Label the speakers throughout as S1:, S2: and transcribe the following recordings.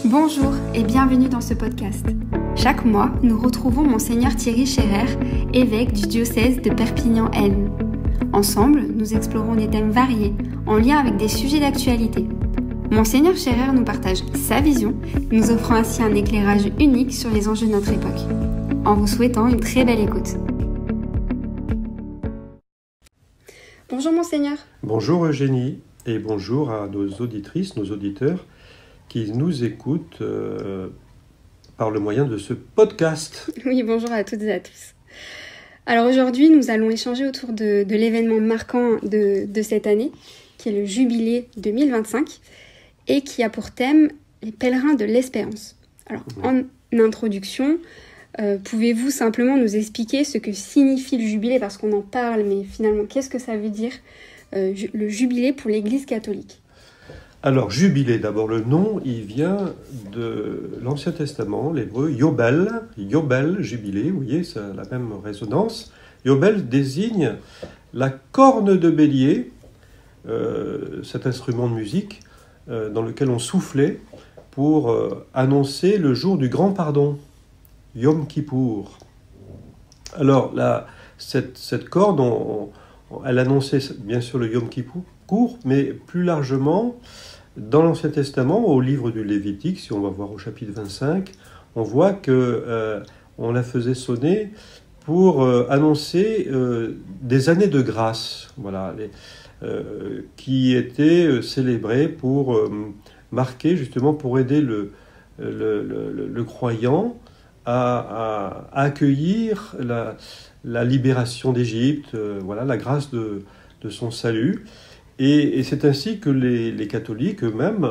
S1: Bonjour et bienvenue dans ce podcast. Chaque mois, nous retrouvons Monseigneur Thierry Scherer, évêque du diocèse de Perpignan-Aisne. Ensemble, nous explorons des thèmes variés, en lien avec des sujets d'actualité. Monseigneur Scherer nous partage sa vision, nous offrant ainsi un éclairage unique sur les enjeux de notre époque. En vous souhaitant une très belle écoute. Bonjour Monseigneur.
S2: Bonjour Eugénie et bonjour à nos auditrices, nos auditeurs qui nous écoutent par le moyen de ce podcast.
S1: Oui, bonjour à toutes et à tous. Alors aujourd'hui, nous allons échanger autour de l'événement marquant de cette année, qui est le Jubilé 2025, et qui a pour thème les pèlerins de l'espérance. Alors, en introduction, pouvez-vous simplement nous expliquer ce que signifie le Jubilé, parce qu'on en parle, mais finalement, qu'est-ce que ça veut dire, le Jubilé pour l'Église catholique ?
S2: Alors, Jubilé, d'abord le nom, il vient de l'Ancien Testament, l'hébreu Yobel, Jubilé, vous voyez, ça a la même résonance. Yobel désigne la corne de bélier, cet instrument de musique dans lequel on soufflait pour annoncer le jour du grand pardon, Yom Kippour. Alors, cette corne, elle annonçait bien sûr le Yom Kippour, mais plus largement, dans l'Ancien Testament, au livre du Lévitique, si on va voir au chapitre 25, on voit qu'on la faisait sonner pour annoncer des années de grâce, voilà, qui étaient célébrées pour marquer, justement, pour aider le croyant à accueillir la libération d'Égypte, voilà, la grâce de son salut. Et c'est ainsi que les catholiques eux-mêmes,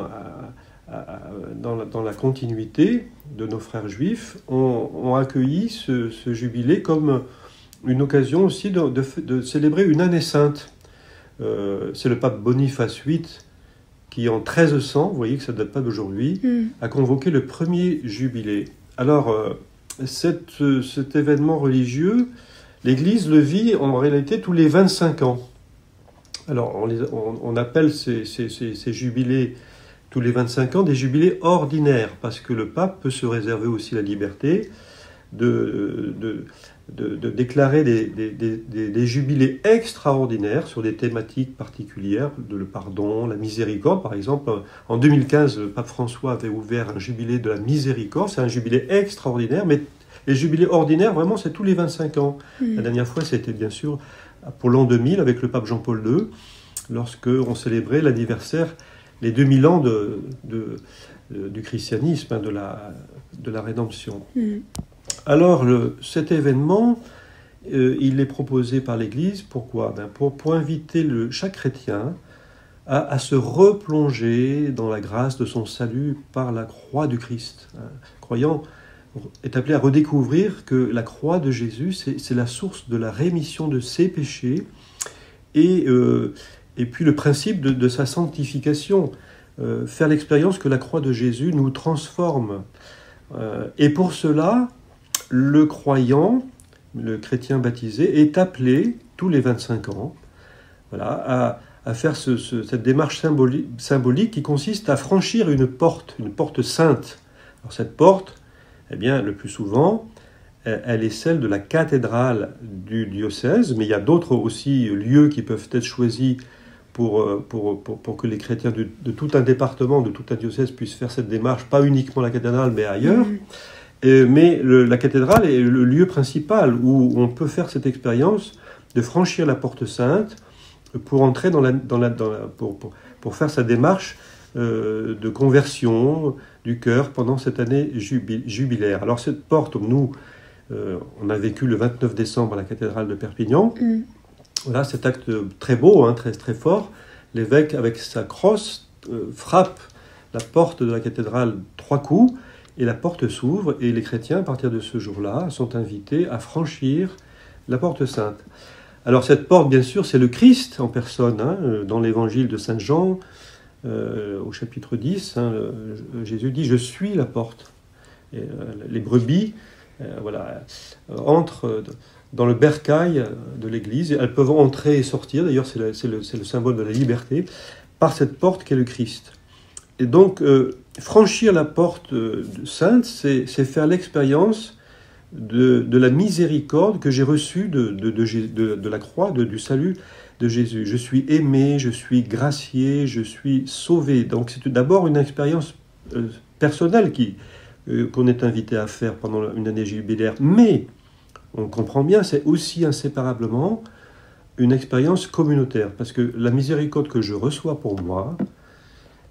S2: dans la continuité de nos frères juifs, ont accueilli ce jubilé comme une occasion aussi de célébrer une année sainte. C'est le pape Boniface VIII qui, en 1300, vous voyez que ça ne date pas d'aujourd'hui, a convoqué le premier jubilé. Alors, cet événement religieux, l'Église le vit en réalité tous les 25 ans. Alors, on appelle ces jubilés tous les 25 ans des jubilés ordinaires, parce que le pape peut se réserver aussi la liberté de déclarer des jubilés extraordinaires sur des thématiques particulières, le pardon, la miséricorde. Par exemple, en 2015, le pape François avait ouvert un jubilé de la miséricorde. C'est un jubilé extraordinaire, mais les jubilés ordinaires, vraiment, c'est tous les 25 ans. La dernière fois, c'était bien sûr pour l'an 2000, avec le pape Jean-Paul II, lorsqu'on célébrait l'anniversaire, les 2000 ans du christianisme, de la rédemption. Alors, cet événement, il est proposé par l'Église, pourquoi ? Pour inviter chaque chrétien à se replonger dans la grâce de son salut par la croix du Christ. Croyant est appelé à redécouvrir que la croix de Jésus, c'est la source de la rémission de ses péchés et puis le principe de sa sanctification. Faire l'expérience que la croix de Jésus nous transforme. Et pour cela, le croyant, le chrétien baptisé, est appelé tous les 25 ans, voilà, à faire cette démarche symbolique qui consiste à franchir une porte sainte. Alors cette porte, eh bien, le plus souvent, elle est celle de la cathédrale du diocèse, mais il y a d'autres aussi lieux qui peuvent être choisis pour que les chrétiens de tout un département, de tout un diocèse puissent faire cette démarche, pas uniquement la cathédrale, mais ailleurs. Mais la cathédrale est le lieu principal où on peut faire cette expérience de franchir la porte sainte pour entrer pour faire sa démarche de conversion du cœur pendant cette année jubilaire. Alors cette porte, nous, on a vécu le 29 décembre à la cathédrale de Perpignan. Voilà, cet acte très beau, très, très fort. L'évêque, avec sa crosse, frappe la porte de la cathédrale 3 coups, et la porte s'ouvre, et les chrétiens, à partir de ce jour-là, sont invités à franchir la porte sainte. Alors cette porte, bien sûr, c'est le Christ en personne, dans l'évangile de Saint Jean, au chapitre 10, Jésus dit « Je suis la porte ». Les brebis entrent dans le bercail de l'Église. Elles peuvent entrer et sortir, d'ailleurs c'est le symbole de la liberté, par cette porte qu'est le Christ. Et donc franchir la porte sainte, c'est faire l'expérience de la miséricorde que j'ai reçue de la croix, du salut de Jésus. Je suis aimé, je suis gracié, je suis sauvé. Donc c'est d'abord une expérience personnelle qu'on est invité à faire pendant une année jubilaire. Mais, on comprend bien, c'est aussi inséparablement une expérience communautaire. Parce que la miséricorde que je reçois pour moi,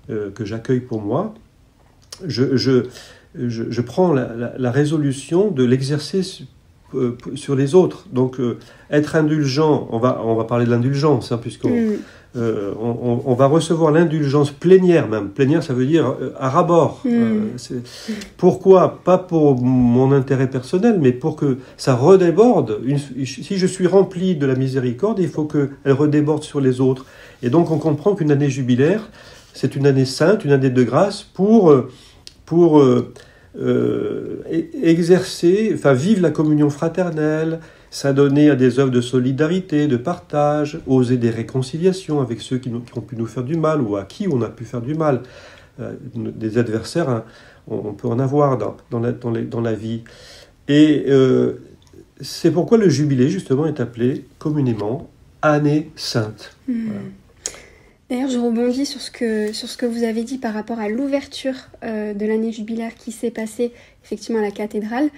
S2: que j'accueille pour moi, je prends la résolution de l'exercer sur les autres. Donc, être indulgent, on va parler de l'indulgence, hein, puisqu'on on va recevoir l'indulgence plénière même. Plénière, ça veut dire à ras-bord. Pourquoi? Pas pour mon intérêt personnel, mais pour que ça redéborde. Si je suis rempli de la miséricorde, il faut qu'elle redéborde sur les autres. Et donc, on comprend qu'une année jubilaire, c'est une année sainte, une année de grâce pour exercer, enfin vivre la communion fraternelle, s'adonner à des œuvres de solidarité, de partage, oser des réconciliations avec ceux qui ont pu nous faire du mal ou à qui on a pu faire du mal. Des adversaires, hein, on peut en avoir dans la vie. Et c'est pourquoi le jubilé, justement, est appelé communément année sainte. Voilà.
S1: D'ailleurs, je rebondis sur ce que vous avez dit par rapport à l'ouverture de l'année jubilaire qui s'est passée effectivement à la cathédrale.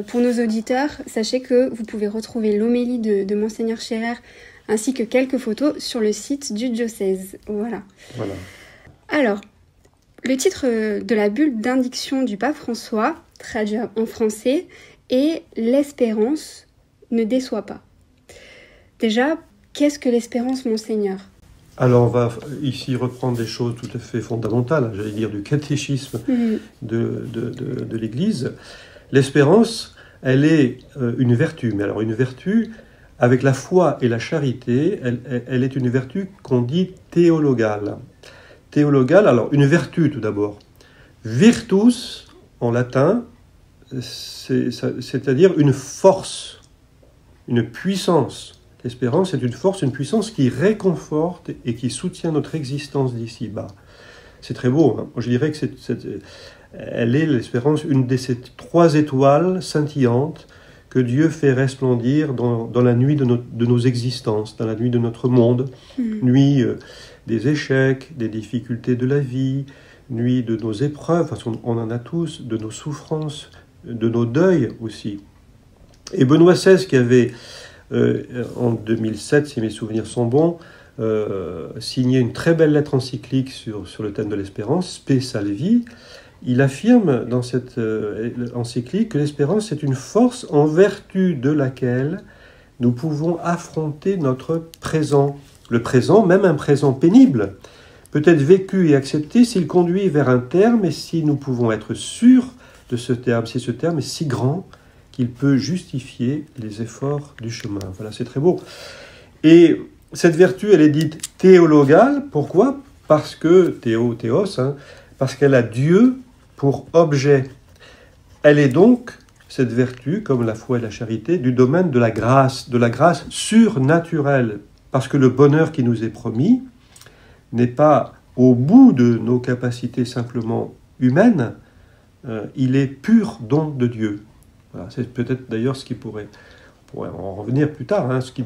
S1: Pour nos auditeurs, sachez que vous pouvez retrouver l'homélie de Monseigneur Scherer ainsi que quelques photos sur le site du diocèse. Voilà. Alors, le titre de la bulle d'indiction du pape François, traduit en français, est « L'espérance ne déçoit pas ». Déjà, qu'est-ce que l'espérance, Monseigneur ?
S2: Alors, on va ici reprendre des choses tout à fait fondamentales, j'allais dire du catéchisme de l'Église. L'espérance, elle est une vertu, mais alors une vertu, avec la foi et la charité, elle est une vertu qu'on dit théologale. Théologale, alors une vertu tout d'abord. Virtus, en latin, c'est-à-dire une force, une puissance. L'espérance est une force, une puissance qui réconforte et qui soutient notre existence d'ici-bas. C'est très beau. Hein. Je dirais que elle est l'espérance, une de ces 3 étoiles scintillantes que Dieu fait resplendir dans la nuit de nos existences, dans la nuit de notre monde, nuit des échecs, des difficultés de la vie, nuit de nos épreuves, parce qu'on en a tous, de nos souffrances, de nos deuils aussi. Et Benoît XVI, qui avait en 2007, si mes souvenirs sont bons, signé une très belle lettre encyclique sur le thème de l'espérance, Spe Salvi. Il affirme dans cette encyclique que l'espérance est une force en vertu de laquelle nous pouvons affronter notre présent. Le présent, même un présent pénible, peut être vécu et accepté s'il conduit vers un terme et si nous pouvons être sûrs de ce terme, si ce terme est si grand qu'il peut justifier les efforts du chemin. Voilà, c'est très beau. Et cette vertu, elle est dite théologale. Pourquoi ? Parce que, théos, hein, parce qu'elle a Dieu pour objet. Elle est donc, cette vertu, comme la foi et la charité, du domaine de la grâce surnaturelle. Parce que le bonheur qui nous est promis n'est pas au bout de nos capacités simplement humaines, il est pur don de Dieu. Voilà, c'est peut-être d'ailleurs ce qui pourrait en revenir plus tard, hein, ce qui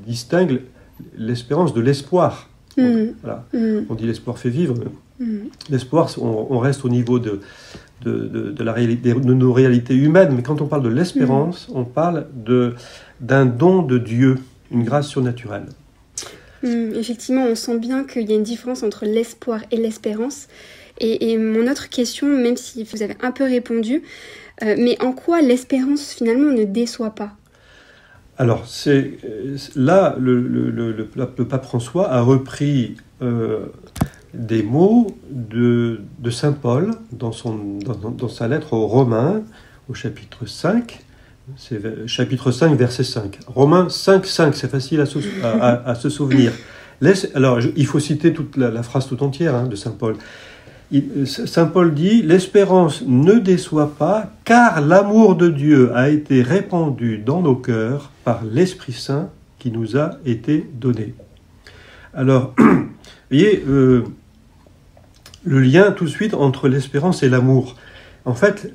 S2: distingue l'espérance de l'espoir. Voilà. On dit l'espoir fait vivre. L'espoir, on reste au niveau de nos réalités humaines, mais quand on parle de l'espérance, on parle d'un don de Dieu, une grâce surnaturelle.
S1: Effectivement, on sent bien qu'il y a une différence entre l'espoir et l'espérance. Et mon autre question, même si vous avez un peu répondu, mais en quoi l'espérance finalement ne déçoit pas ?
S2: Alors, là, le pape François a repris des mots de saint Paul dans sa lettre aux Romains, au chapitre 5, chapitre 5, verset 5. Romains 5, 5, c'est facile à se souvenir. Alors, il faut citer toute la phrase tout entière, hein, de saint Paul. Saint Paul dit « L'espérance ne déçoit pas, car l'amour de Dieu a été répandu dans nos cœurs par l'Esprit Saint qui nous a été donné. » Alors, vous voyez, le lien tout de suite entre l'espérance et l'amour. En fait,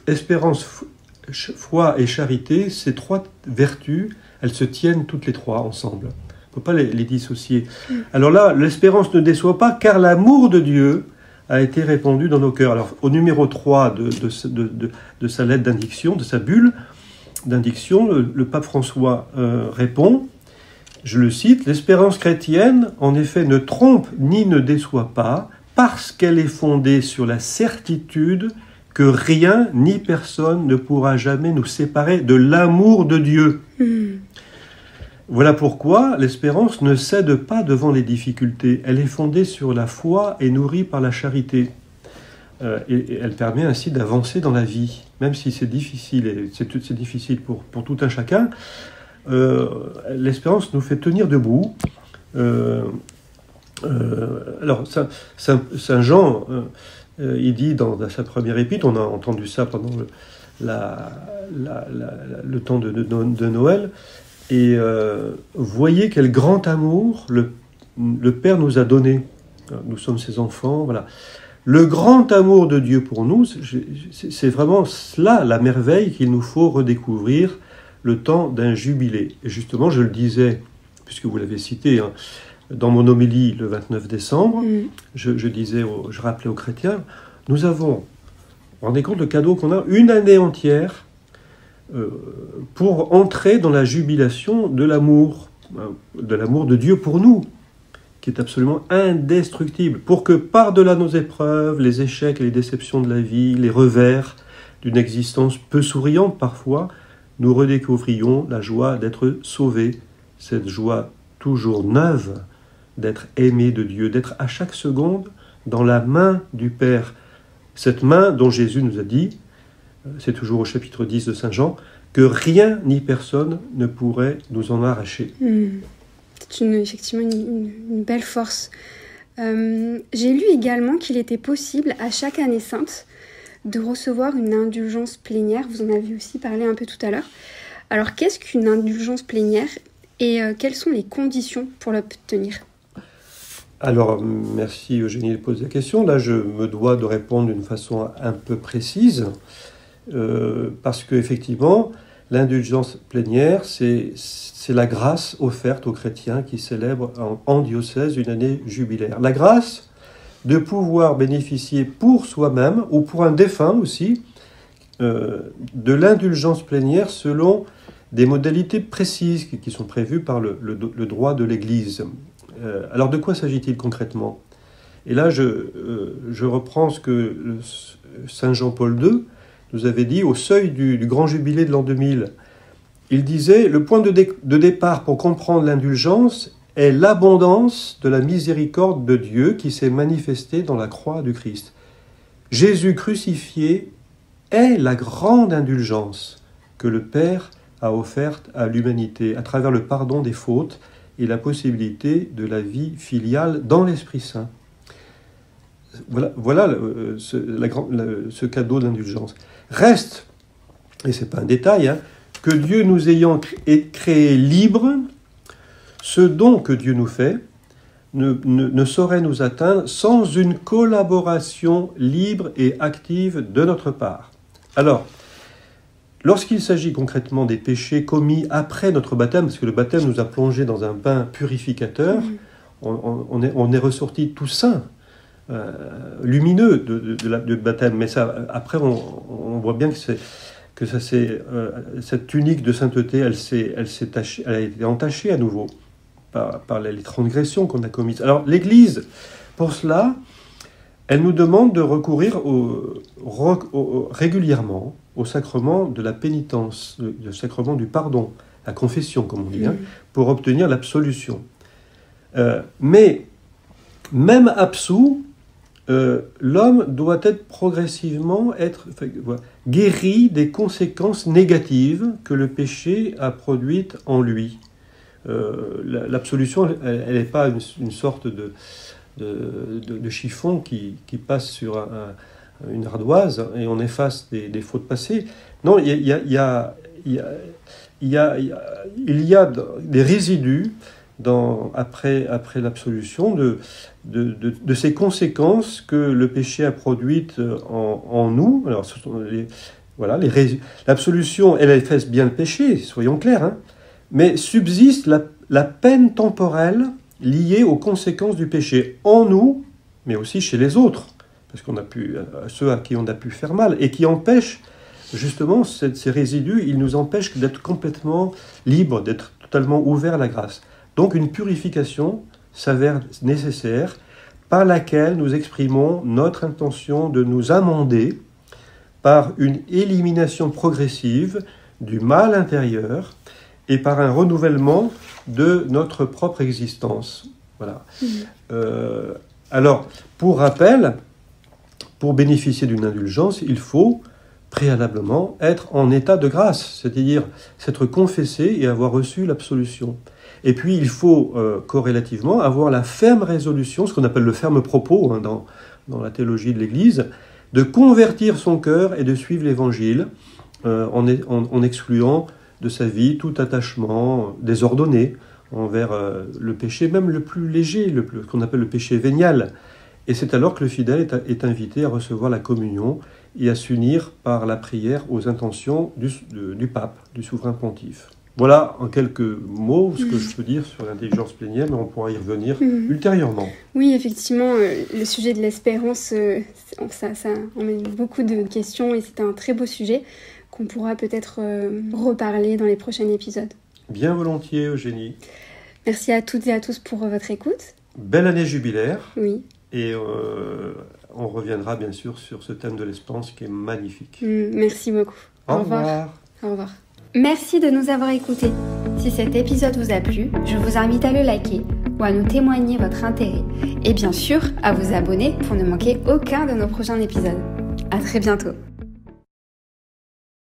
S2: espérance, foi et charité, ces trois vertus, elles se tiennent toutes les trois ensemble. On ne peut pas les dissocier. Alors là, l'espérance ne déçoit pas, car l'amour de Dieu a été répandu dans nos cœurs. Alors, au numéro 3 de sa lettre d'indiction, de sa bulle d'indiction, le pape François répond, je le cite, « L'espérance chrétienne, en effet, ne trompe ni ne déçoit pas, parce qu'elle est fondée sur la certitude que rien ni personne ne pourra jamais nous séparer de l'amour de Dieu. » Voilà pourquoi l'espérance ne cède pas devant les difficultés. Elle est fondée sur la foi et nourrie par la charité. Et elle permet ainsi d'avancer dans la vie, même si c'est difficile, et c'est difficile pour tout un chacun. L'espérance nous fait tenir debout. Alors, Saint Jean, il dit dans sa première épître, on a entendu ça pendant le temps de Noël, et voyez quel grand amour le Père nous a donné. Nous sommes ses enfants, voilà. Le grand amour de Dieu pour nous, c'est vraiment cela, la merveille qu'il nous faut redécouvrir le temps d'un jubilé. Et justement, je le disais, puisque vous l'avez cité, hein, dans mon homélie le 29 décembre, je rappelais aux chrétiens, nous avons, vous vous rendez compte le cadeau qu'on a, une année entière pour entrer dans la jubilation de l'amour de Dieu pour nous, qui est absolument indestructible, pour que par-delà nos épreuves, les échecs et les déceptions de la vie, les revers d'une existence peu souriante parfois, nous redécouvrions la joie d'être sauvés, cette joie toujours neuve, d'être aimé de Dieu, d'être à chaque seconde dans la main du Père. Cette main dont Jésus nous a dit, c'est toujours au chapitre 10 de Saint Jean, que rien ni personne ne pourrait nous en arracher.
S1: C'est effectivement une belle force. J'ai lu également qu'il était possible à chaque année sainte de recevoir une indulgence plénière. Vous en avez aussi parlé un peu tout à l'heure. Alors, qu'est-ce qu'une indulgence plénière et quelles sont les conditions pour l'obtenir ?
S2: Alors, merci Eugénie de poser la question. Là, je me dois de répondre d'une façon un peu précise, parce qu'effectivement, l'indulgence plénière, c'est la grâce offerte aux chrétiens qui célèbrent en diocèse une année jubilaire. La grâce de pouvoir bénéficier pour soi-même, ou pour un défunt aussi, de l'indulgence plénière selon des modalités précises qui sont prévues par le droit de l'Église. Alors de quoi s'agit-il concrètement ? Et là, je reprends ce que Saint Jean-Paul II nous avait dit au seuil du grand jubilé de l'an 2000. Il disait « Le point de départ pour comprendre l'indulgence est l'abondance de la miséricorde de Dieu qui s'est manifestée dans la croix du Christ. Jésus crucifié est la grande indulgence que le Père a offerte à l'humanité à travers le pardon des fautes et la possibilité de la vie filiale dans l'Esprit Saint. » Voilà ce cadeau d'indulgence. Reste, et ce n'est pas un détail, hein, que Dieu nous ayant créés libres, ce don que Dieu nous fait ne saurait nous atteindre sans une collaboration libre et active de notre part. Alors, lorsqu'il s'agit concrètement des péchés commis après notre baptême, parce que le baptême nous a plongés dans un bain purificateur, on est ressorti tout saint, lumineux de baptême, mais ça, après on voit bien que cette tunique de sainteté, elle a été entachée à nouveau par les transgressions qu'on a commises. Alors l'Église, pour cela, elle nous demande de recourir régulièrement au sacrement de la pénitence, le sacrement du pardon, la confession, comme on dit, pour obtenir l'absolution. Mais même absous, l'homme doit être progressivement guéri des conséquences négatives que le péché a produites en lui. L'absolution, elle n'est pas une sorte de chiffon qui passe sur une ardoise et on efface des fautes passées. Non, il y a des résidus après l'absolution de ces conséquences que le péché a produites en nous. Alors, ce sont l'absolution, elle efface bien le péché, soyons clairs, hein, mais subsiste la peine temporelle liée aux conséquences du péché en nous, mais aussi chez les autres, parce ceux à qui on a pu faire mal, et qui empêchent, justement, ces résidus, ils nous empêchent d'être complètement libres, d'être totalement ouverts à la grâce. Donc une purification s'avère nécessaire, par laquelle nous exprimons notre intention de nous amender par une élimination progressive du mal intérieur et par un renouvellement de notre propre existence. Voilà. Alors, pour rappel, pour bénéficier d'une indulgence, il faut préalablement être en état de grâce, c'est-à-dire s'être confessé et avoir reçu l'absolution. Et puis, il faut corrélativement avoir la ferme résolution, ce qu'on appelle le ferme propos hein, dans la théologie de l'Église, de convertir son cœur et de suivre l'Évangile en excluant de sa vie tout attachement désordonné envers le péché, même le plus léger, ce qu'on appelle le péché vénial. Et c'est alors que le fidèle est invité à recevoir la communion et à s'unir par la prière aux intentions du pape, du souverain pontife. Voilà en quelques mots ce que je peux dire sur l'intelligence plénière, mais on pourra y revenir ultérieurement.
S1: Oui, effectivement, le sujet de l'espérance, ça emmène beaucoup de questions et c'est un très beau sujet qu'on pourra peut-être reparler dans les prochains épisodes.
S2: Bien volontiers, Eugénie.
S1: Merci à toutes et à tous pour votre écoute.
S2: Belle année jubilaire.
S1: Oui.
S2: Et on reviendra bien sûr sur ce thème de l'espérance qui est magnifique.
S1: Merci beaucoup.
S2: Au revoir.
S1: Au revoir. Merci de nous avoir écoutés. Si cet épisode vous a plu, je vous invite à le liker ou à nous témoigner votre intérêt. Et bien sûr, à vous abonner pour ne manquer aucun de nos prochains épisodes. À très bientôt.